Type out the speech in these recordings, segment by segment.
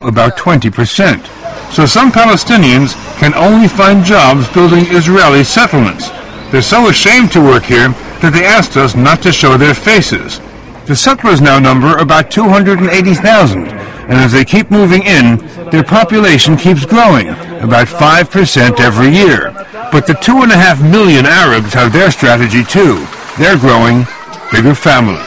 about 20%. So some Palestinians can only find jobs building Israeli settlements. They're so ashamed to work here that they asked us not to show their faces. The settlers now number about 280,000, and as they keep moving in, their population keeps growing, about 5% every year. But the 2.5 million Arabs have their strategy too. They're growing bigger families.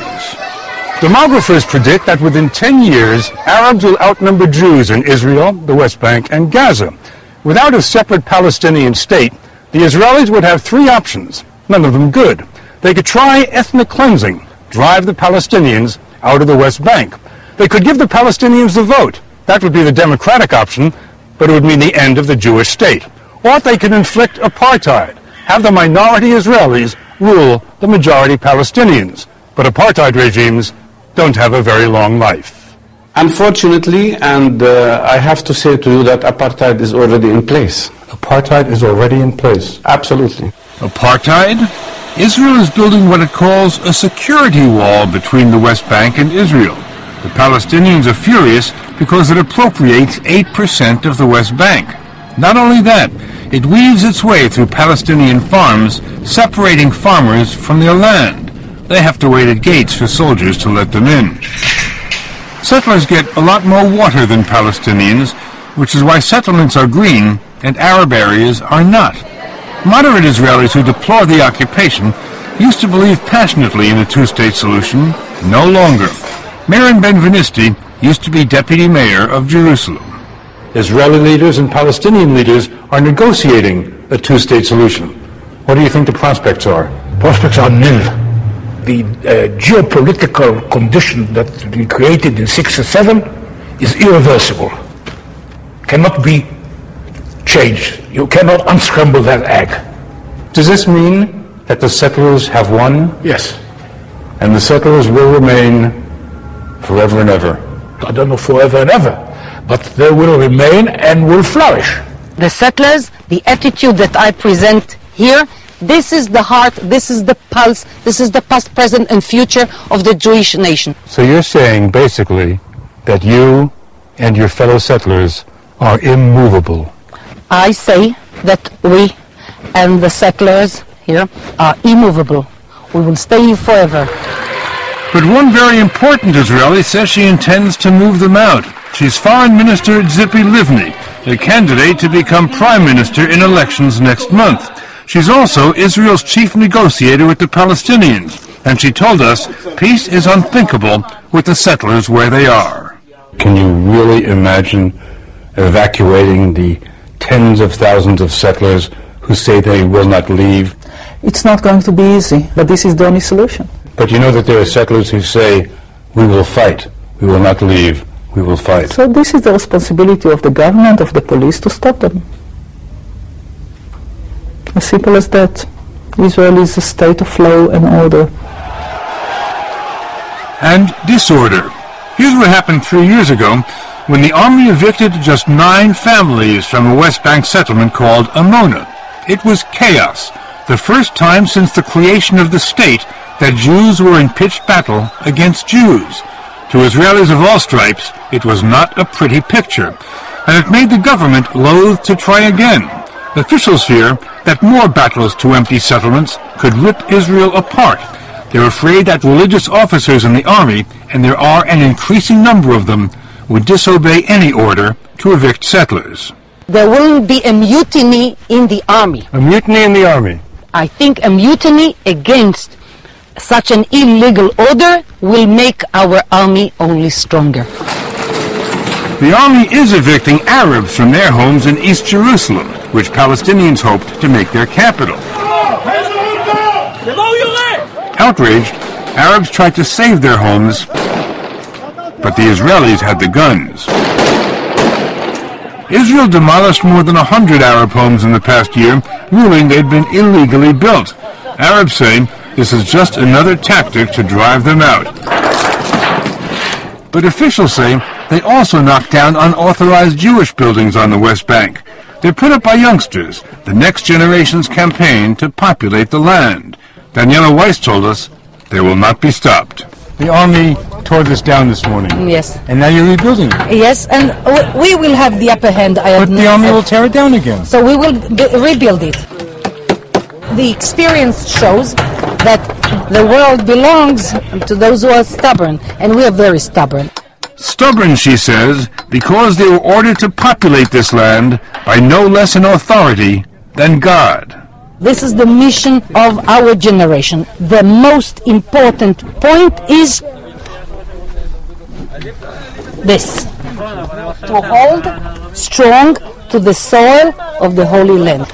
Demographers predict that within 10 years, Arabs will outnumber Jews in Israel, the West Bank, and Gaza. Without a separate Palestinian state, the Israelis would have three options, none of them good. They could try ethnic cleansing, drive the Palestinians out of the West Bank. They could give the Palestinians the vote. That would be the democratic option, but it would mean the end of the Jewish state. Or they could inflict apartheid, have the minority Israelis rule the majority Palestinians. But apartheid regimes don't have a very long life. Unfortunately, and I have to say to you that apartheid is already in place. Apartheid is already in place. Absolutely. Apartheid? Israel is building what it calls a security wall between the West Bank and Israel. The Palestinians are furious because it appropriates 8% of the West Bank. Not only that, it weaves its way through Palestinian farms, separating farmers from their land. They have to wait at gates for soldiers to let them in. Settlers get a lot more water than Palestinians, which is why settlements are green and Arab areas are not. Moderate Israelis who deplore the occupation used to believe passionately in a two-state solution. No longer. Meron Ben-Venisti used to be deputy mayor of Jerusalem. Israeli leaders and Palestinian leaders are negotiating a two-state solution. What do you think the prospects are? Prospects are nil. The geopolitical condition that's been created in 1967 is irreversible. Cannot be changed. You cannot unscramble that egg. Does this mean that the settlers have won? Yes. And the settlers will remain forever and ever? I don't know forever and ever, but they will remain and will flourish. The settlers, the attitude that I present here, this is the heart, this is the pulse, this is the past, present, and future of the Jewish nation. So you're saying, basically, that you and your fellow settlers are immovable. I say that we and the settlers here are immovable. We will stay here forever. But one very important Israeli says she intends to move them out. She's Foreign Minister Tzipi Livni, a candidate to become Prime Minister in elections next month. She's also Israel's chief negotiator with the Palestinians, and she told us peace is unthinkable with the settlers where they are. Can you really imagine evacuating the tens of thousands of settlers who say they will not leave? It's not going to be easy, but this is the only solution. But you know that there are settlers who say, we will fight, we will not leave, we will fight. So this is the responsibility of the government, of the police, to stop them. As simple as that. Israel is a state of law and order. And disorder. Here's what happened 3 years ago when the army evicted just 9 families from a West Bank settlement called Amona. It was chaos, the first time since the creation of the state that Jews were in pitched battle against Jews. To Israelis of all stripes, it was not a pretty picture, and it made the government loath to try again. Officials fear that more battles to empty settlements could rip Israel apart. They're afraid that religious officers in the army, and there are an increasing number of them, would disobey any order to evict settlers. There will be a mutiny in the army. A mutiny in the army? I think a mutiny against such an illegal order will make our army only stronger. The army is evicting Arabs from their homes in East Jerusalem, which Palestinians hoped to make their capital. Outraged, Arabs tried to save their homes, but the Israelis had the guns. Israel demolished more than 100 Arab homes in the past year, ruling they'd been illegally built. Arabs say this is just another tactic to drive them out. But officials say they also knocked down unauthorized Jewish buildings on the West Bank. They're put up by youngsters, the next generation's campaign to populate the land. Daniela Weiss told us they will not be stopped. The army tore this down this morning. Yes. And now you're rebuilding it. Yes, and we will have the upper hand. But the army will tear it down again. So we will rebuild it. The experience shows that the world belongs to those who are stubborn, and we are very stubborn. Stubborn, she says, because they were ordered to populate this land by no less an authority than God. This is the mission of our generation. The most important point is this: to hold strong to the soil of the Holy Land.